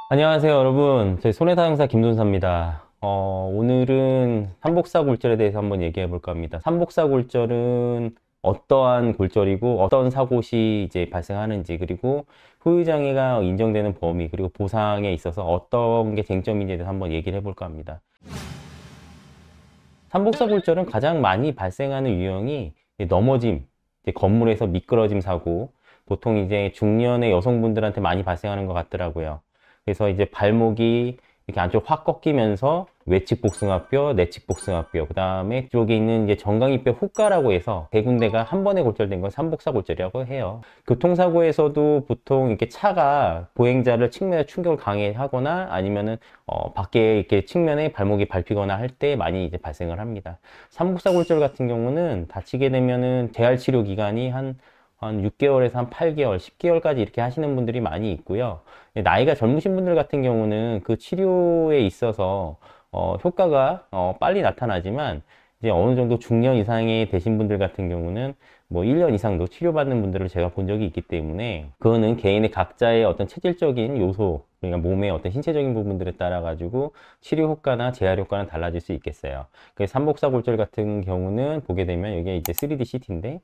안녕하세요, 여러분. 저희 손해사용사 김돈사입니다. 오늘은 삼복사 골절에 대해서 한번 얘기해 볼까 합니다. 삼복사 골절은 어떠한 골절이고 어떤 사고 시 이제 발생하는지, 그리고 후유장애가 인정되는 범위, 그리고 보상에 있어서 어떤 게 쟁점인지에 대해서 한번 얘기를 해볼까 합니다. 삼복사 골절은 가장 많이 발생하는 유형이 이제 넘어짐, 이제 건물에서 미끄러짐 사고, 보통 이제 중년의 여성분들한테 많이 발생하는 것 같더라고요. 그래서 이제 발목이 이렇게 안쪽 확 꺾이면서 외측 복숭아뼈, 내측 복숭아뼈, 그 다음에 쪽에 있는 이제 정강이뼈 후가라고 해서 세 군데가 한 번에 골절된 건 삼복사 골절이라고 해요. 교통사고에서도 보통 이렇게 차가 보행자를 측면에 충격을 강하게 하거나 아니면은 밖에 이렇게 측면에 발목이 밟히거나 할 때 많이 이제 발생을 합니다. 삼복사 골절 같은 경우는 다치게 되면은 재활 치료 기간이 한 6개월에서 한 8개월, 10개월까지 이렇게 하시는 분들이 많이 있고요. 나이가 젊으신 분들 같은 경우는 그 치료에 있어서 효과가 빨리 나타나지만 이제 어느 정도 중년 이상이 되신 분들 같은 경우는 뭐 1년 이상도 치료받는 분들을 제가 본 적이 있기 때문에 그거는 개인의 각자의 어떤 체질적인 요소, 그러니까 몸의 어떤 신체적인 부분들에 따라 가지고 치료 효과나 재활 효과는 달라질 수 있겠어요. 그래서 삼복사 골절 같은 경우는 보게 되면 이게 이제 3D CT인데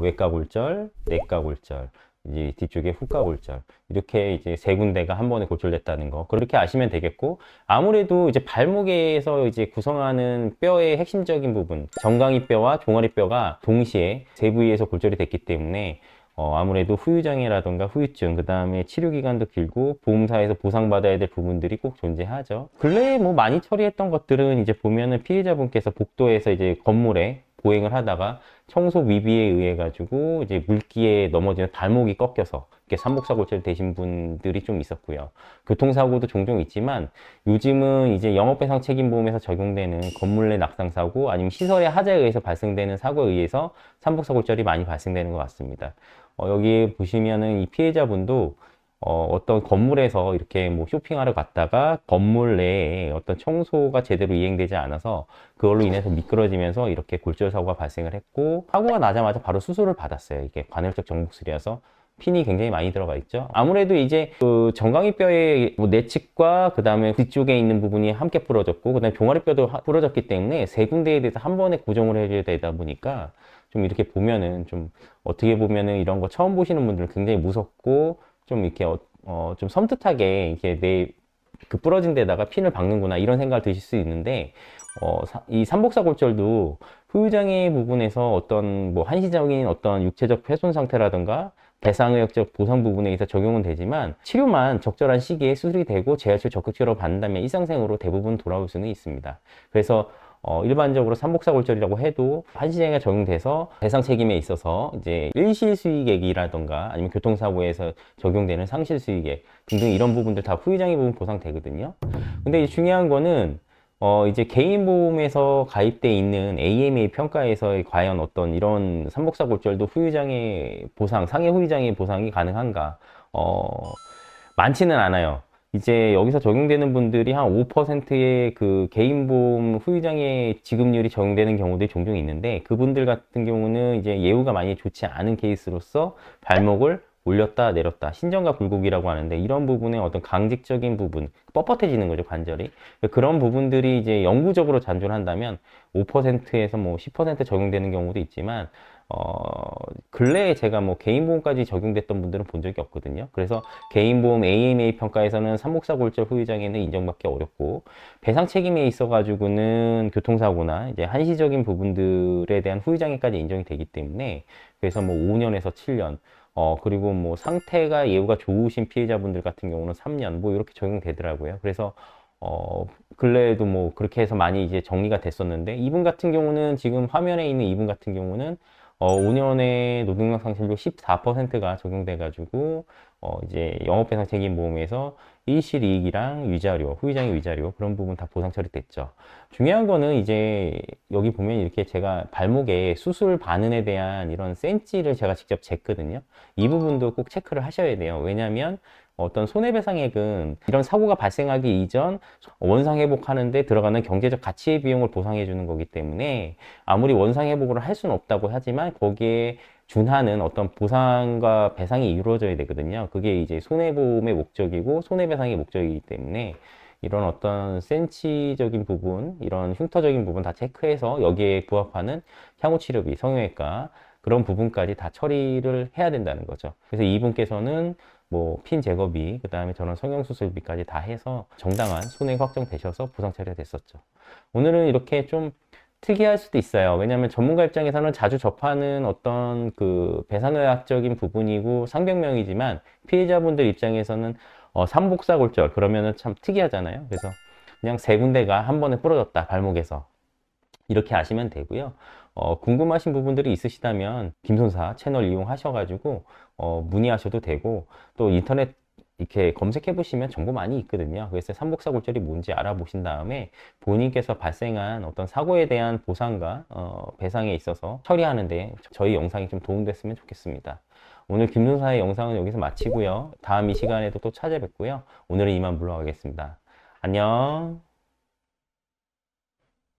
외과 골절, 내과 골절, 이제 뒤쪽에 후가 골절, 이렇게 이제 세 군데가 한 번에 골절됐다는 거, 그렇게 아시면 되겠고, 아무래도 이제 발목에서 이제 구성하는 뼈의 핵심적인 부분, 정강이 뼈와 종아리 뼈가 동시에 세 부위에서 골절이 됐기 때문에 아무래도 후유장애라던가 후유증, 그 다음에 치료 기간도 길고 보험사에서 보상받아야 될 부분들이 꼭 존재하죠. 근래에 뭐 많이 처리했던 것들은 이제 보면은 피해자분께서 복도에서 이제 건물에 보행을 하다가 청소 미비에 의해 가지고 이제 물기에 넘어지는 발목이 꺾여서 이렇게 삼복사 골절 되신 분들이 좀 있었고요. 교통사고도 종종 있지만 요즘은 이제 영업배상 책임보험에서 적용되는 건물 내 낙상사고 아니면 시설의 하자에 의해서 발생되는 사고에 의해서 삼복사 골절이 많이 발생되는 것 같습니다. 여기 보시면은 이 피해자분도 어떤 건물에서 이렇게 뭐 쇼핑하러 갔다가 건물 내에 어떤 청소가 제대로 이행되지 않아서 그걸로 인해서 미끄러지면서 이렇게 골절 사고가 발생을 했고, 사고가 나자마자 바로 수술을 받았어요. 이게 관절적 정복술이라서 핀이 굉장히 많이 들어가 있죠. 아무래도 이제 그 정강이뼈의 뭐 내측과 그 다음에 뒤쪽에 있는 부분이 함께 부러졌고, 그 다음에 종아리뼈도 부러졌기 때문에 세 군데에 대해서 한 번에 고정을 해줘야 되다 보니까 좀 이렇게 보면은 좀 어떻게 보면은 이런 거 처음 보시는 분들은 굉장히 무섭고 좀 이렇게 좀 섬뜩하게 이렇게 내 그 부러진 데다가 핀을 박는구나 이런 생각을 드실 수 있는데, 이 삼복사 골절도 후유장애 부분에서 어떤 뭐 한시적인 어떤 육체적 훼손 상태라든가 배상의학적 보상 부분에 있어 적용은 되지만 치료만 적절한 시기에 수술이 되고 재활치료 적극 치료를 받는다면 일상생으로 대부분 돌아올 수는 있습니다. 그래서 일반적으로 삼복사 골절이라고 해도 한시장애가 적용돼서 배상 책임에 있어서 이제 일시 수익액이라던가 아니면 교통사고에서 적용되는 상실 수익액 등등 이런 부분들 다 후유장애 부분 보상되거든요. 근데 이제 중요한 거는 이제 개인보험에서 가입돼 있는 AMA 평가에서 과연 어떤 이런 삼복사 골절도 후유장애 보상, 상해 후유장애 보상이 가능한가? 많지는 않아요. 이제 여기서 적용되는 분들이 한 5%의 그 개인보험 후유장애 지급률이 적용되는 경우들이 종종 있는데, 그분들 같은 경우는 이제 예후가 많이 좋지 않은 케이스로서 발목을 올렸다 내렸다, 신전과 굴곡이라고 하는데, 이런 부분에 어떤 강직적인 부분, 뻣뻣해지는 거죠, 관절이. 그런 부분들이 이제 영구적으로 잔존한다면 5%에서 뭐 10% 적용되는 경우도 있지만, 근래에 제가 뭐 개인보험까지 적용됐던 분들은 본 적이 없거든요. 그래서 개인보험 AMA 평가에서는 삼복사 골절 후유장애는 인정받기 어렵고, 배상 책임에 있어가지고는 교통사고나 이제 한시적인 부분들에 대한 후유장애까지 인정이 되기 때문에, 그래서 뭐 5년에서 7년, 그리고 뭐 상태가 예후가 좋으신 피해자분들 같은 경우는 3년, 뭐 이렇게 적용되더라고요. 그래서, 근래에도 뭐 그렇게 해서 많이 이제 정리가 됐었는데, 이분 같은 경우는 지금 화면에 있는 이분 같은 경우는 5년의 노동력 상실률 14%가 적용돼가지고, 이제 영업배상 책임보험에서 일시이익이랑 위자료, 후유장애 위자료 그런 부분 다 보상 처리됐죠. 중요한 거는 이제 여기 보면 이렇게 제가 발목에 수술 반응에 대한 이런 센치를 제가 직접 쟀거든요. 이 부분도 꼭 체크를 하셔야 돼요. 왜냐하면 어떤 손해배상액은 이런 사고가 발생하기 이전 원상 회복하는데 들어가는 경제적 가치의 비용을 보상해 주는 거기 때문에, 아무리 원상 회복을 할 수는 없다고 하지만 거기에 준하는 어떤 보상과 배상이 이루어져야 되거든요. 그게 이제 손해보험의 목적이고 손해배상의 목적이기 때문에 이런 어떤 센치적인 부분, 이런 흉터적인 부분 다 체크해서 여기에 부합하는 향후치료비, 성형외과 그런 부분까지 다 처리를 해야 된다는 거죠. 그래서 이분께서는 뭐 핀 제거비, 그 다음에 저런 성형수술비까지 다 해서 정당한 손해 확정되셔서 보상 처리가 됐었죠. 오늘은 이렇게 좀 특이할 수도 있어요. 왜냐하면 전문가 입장에서는 자주 접하는 어떤 그 배상의학적인 부분이고 상병명이지만 피해자분들 입장에서는 삼복사골절 그러면은 참 특이하잖아요. 그래서 그냥 세 군데가 한 번에 부러졌다 발목에서 이렇게 아시면 되고요. 궁금하신 부분들이 있으시다면 김손사 채널 이용하셔가지고 문의하셔도 되고 또 인터넷 이렇게 검색해 보시면 정보 많이 있거든요. 그래서 삼복사골절이 뭔지 알아보신 다음에 본인께서 발생한 어떤 사고에 대한 보상과 배상에 있어서 처리하는데 저희 영상이 좀 도움됐으면 좋겠습니다. 오늘 김손사의 영상은 여기서 마치고요. 다음 이 시간에도 또 찾아뵙고요. 오늘은 이만 물러가겠습니다. 안녕.